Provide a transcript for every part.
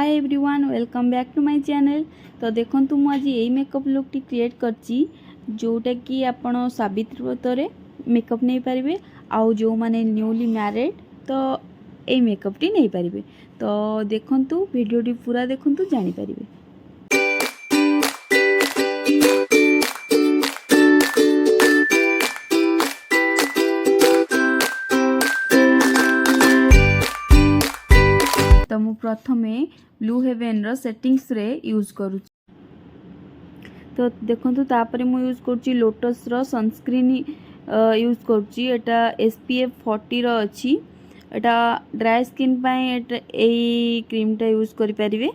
Hi everyone welcome back to my channel. तो देखंतु मु आज यही मेकअप लुक टी क्रिएट करची जोटा कि आपण सावित्री व्रतरे मेकअप नहीं पारिबे आउ जो माने न्यूली मैरिड तो ए मेकअप टी नहीं पारिबे। तो देखंतु वीडियो टी पूरा देखंतु जानि पारिबे। तो मु प्रथमे ब्लू हेवन रो सेटिंग्स रे यूज करू। तो देखंतु तापरे मु यूज करची लोटस रो सनस्क्रीन यूज करची। एटा SPF 40 रो अछि। एटा ड्राई स्किन पाए एटा एई क्रीम टा यूज करि परिबे।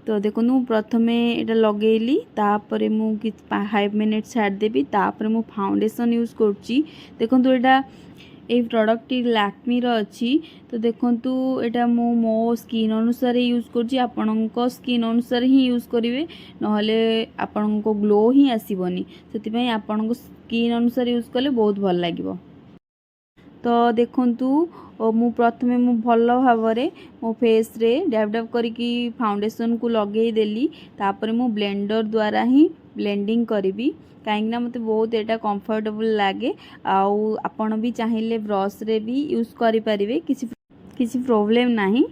तो देखंतु प्रथमे एटा लगेली तापरे मु कि 5 मिनिट छाड़ देबी तापरे मु फाउंडेशन यूज करची। देखंतु एटा ए प्रोडक्ट टी लैक्मी रो अछि। तो देखंतु एटा मो स्किन अनुसार यूज करछि। आपनको स्किन अनुसार ही यूज करिवे नहले आपनको ग्लो ही आसीबनी। सेति पई आपनको स्किन अनुसार यूज कले बहुत भल लागिवो। तो देखंतु मु प्रथमे मु भलो भावरे मो फेस रे डैब डैब करिकी फाउंडेशन को लगेई देली। तापरे मु ब्लेंडर द्वारा ही ब्लेंडिंग करिवि काहेकि मते बहुत एटा कंफर्टेबल लागे। आउ आपण भी चाहिए ब्रश रे भी यूज करि परिवे किसी प्रॉब्लम नाही।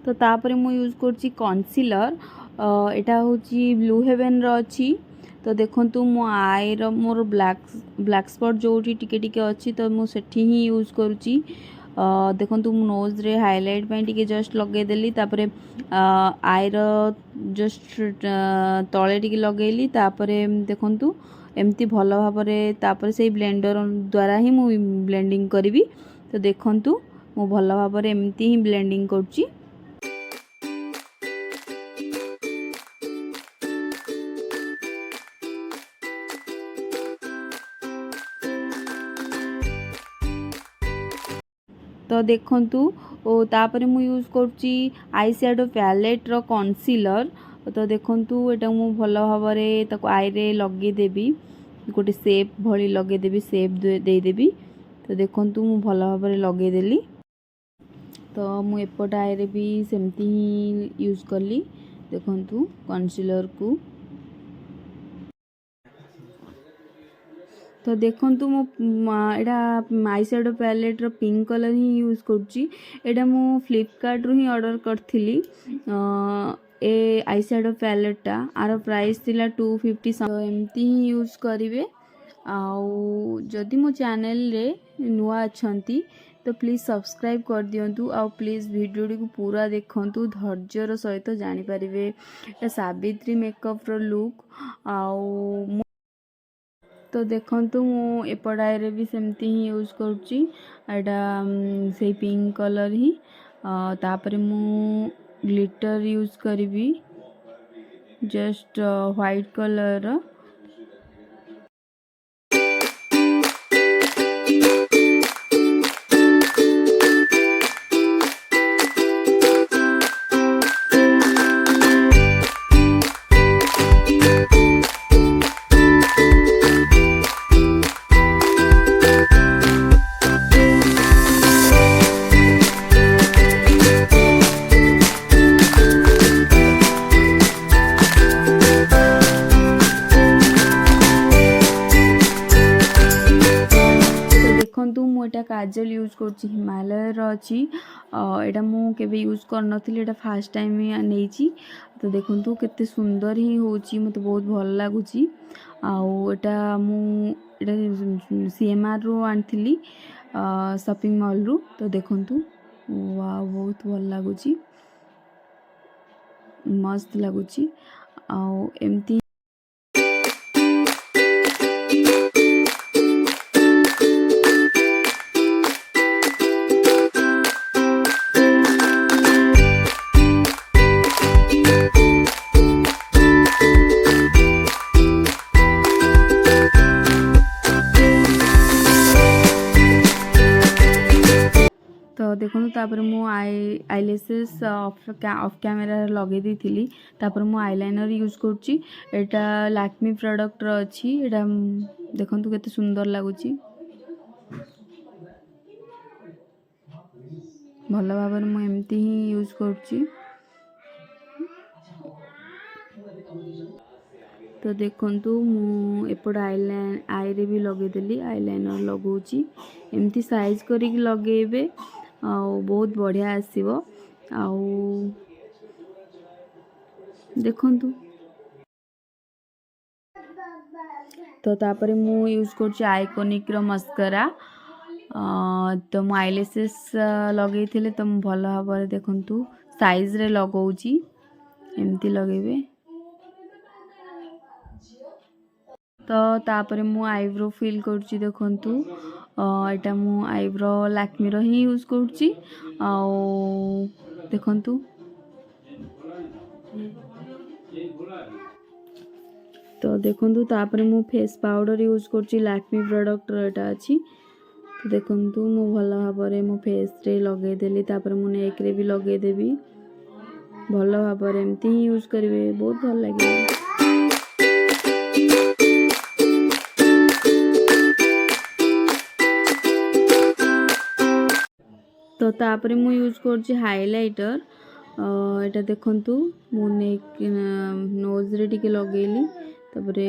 तो तापरे मु यूज करची कंसीलर। एटा होची ब्लू हेवन रो अछि। तो देखंतु मो आई रो मोर ब्लैक स्पॉट जोटी टिके टिके अछि तो मु सेठी ही यूज करूची। देखंतु मु नोज रे हाइलाइट पे टिके जस्ट लगे देली तापरे आई रो जस्ट तळे टिके लगेली तापरे देखंतु एमती भलो भाबरे तापरे से ब्लेंडर द्वारा ही मु ब्लेंडिंग करबी। तो देखंतु मु भलो भाबरे एमती ही ब्लेंडिंग करची। तो देखंतु तापरे मु यूज करची आई शैडो पैलेट रो कंसीलर। तो देखंतु एटा मु भलो भाबरे ताको आई रे लगे देबी गोटे शेप भली लगे देबी शेप दे देबी। तो देखंतु मु भलो भाबरे लगे देली। तो मु एपट आई रे भी सेमती ही यूज करली देखंतु कंसीलर को। तो देखंतु मो एडा आई शैडो पैलेट रो पिंक कलर ही यूज करची। एडा मु फ्लिपकार्ट रू ही ऑर्डर करथिली। ए आई शैडो पैलेट टा आर प्राइस थिला 250। तो एमती ही यूज करिवे। आउ जदि मो चैनल रे नुआ अछंती तो प्लीज सब्सक्राइब कर दियंतु। आउ प्लीज वीडियो को पूरा देखंतु धैर्यर सहित जानि परिवे सावित्री मेकअप रो लुक। आउ तो देखंतु मु एपडाई रे भी सेमती ही यूज करची। एडा से पिंक कलर ही तापरे मु ग्लिटर यूज करबी जस्ट व्हाइट कलर। देखंतु मु एटा काजल यूज करची हिमालय रो अछि। एटा मु केबे यूज कर नथिली एटा फर्स्ट टाइम नेची। तो देखंतु केते सुंदर ही होची मते बहुत भल लागुची। आउ एटा मु एटा CMR रो आनथिली शॉपिंग मॉल रू। तो देखंतु वाओ बहुत भल लागुची मस्त लागुची। आउ एमती तो देखो तापर मु आईलैशेस ऑफ कैमरा लगे दी थी। तापर मु आईलाइनर यूज करची। एटा लैक्मी प्रोडक्ट रो अछि। एटा देखंतु केते सुंदर लागुची। भल भाव में एमती ही यूज करुच्ची। तो देखंतु मु एपट आई रे भी लगेदेली आईलाइनर लगाऊँगी एमती साइज करिक लगेबे आ बहुत बढ़िया आसीबो। आउ देखंतु तो तापरे मु यूज करछि आइकॉनिक रो मस्कारा। तो मु आईलैशेस लगे थिले तो मु भल भाव देखंतु साइज रे लगाऊँगी एमती लगेबे। तो तापरे मु आईब्रो फिल करछि देखंतु एटा मु आईब्रो लैक्मे रो ही यूज करछि। आ देखंतु तो देखंतु तापरे मु फेस पाउडर यूज करछि लैक्मे प्रोडक्ट रो एटा अछि। तो देखंतु मु भल भाव मो फेस रे लगे देली तापरे मु नेक रे भी लगे देबी भल भाव एमती ही यूज करिवे बहुत भल लागे। तो तापरे मु यूज करछि हाइलाइटर। एटा देखंतु मु नेक नोज रे टिके लगेली तापरे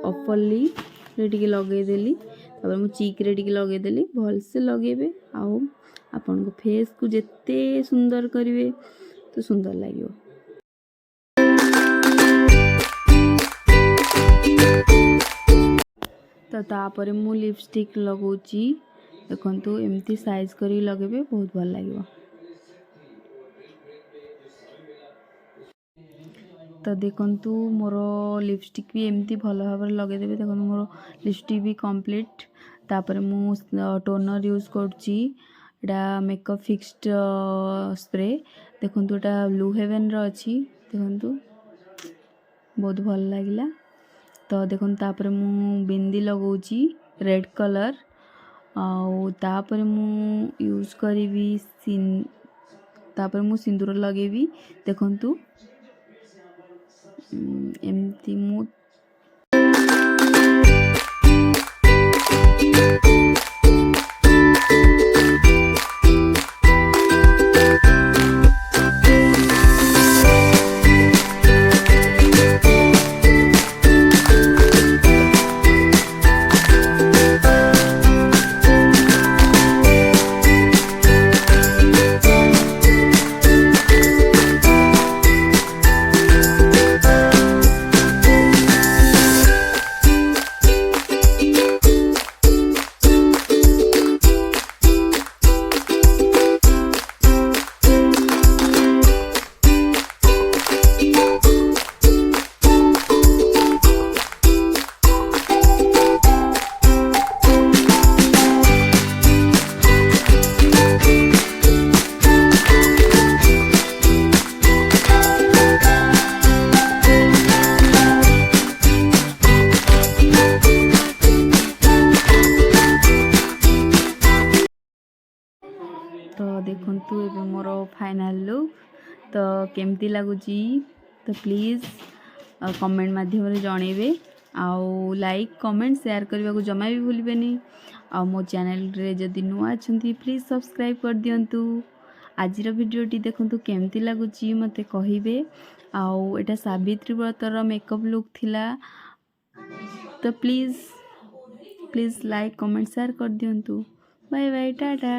अपर लिप रे टिके लगे देली तापरे मु चीक रे टिके लगे देली भल से लगेबे। आउ आपन को फेस को जेते सुंदर करिवे तो सुंदर लागियो। तो तापरे मु लिपस्टिक लगाऊँगी देखंतु एमती साइज करी लगेबे बहुत भल लागियो। तो देखंतु मोर लिपस्टिक भी एमती भल भाव लगे देबे देखंतु मोर लिपस्टिक भी कंप्लीट। तापरे मु टोनर यूज करछि एटा मेकअप फिक्स्ड स्प्रे देखंतु एटा ब्लू हेवन रो अछि देखंतु बहुत भल लागिला। तो देखंतु तापरे मु बिंदी लगाऊँगी रेड कलर आउ तापरे मु यूज करिवी तापरे मु सिंदूर लगेबी देखंतु एमती मु। तो देखंतु एबे मोर फाइनल लुक तो केमती लगुची तो प्लीज कमेंट माध्यम रे जणेबे आउ लाइक कमेंट शेयर करबा को जमा भी भूलबेनी। आ मो चैनल रे जदी नुआ अछंती प्लीज सब्सक्राइब कर दियंतु। आजिर वीडियोटी देखंतु केमती लगुची मते कहिबे। आउ एटा सावित्री व्रतर मेकअप लुक थिला तो प्लीज लाइक कमेंट शेयर कर दियंतु। Bye bye Tata.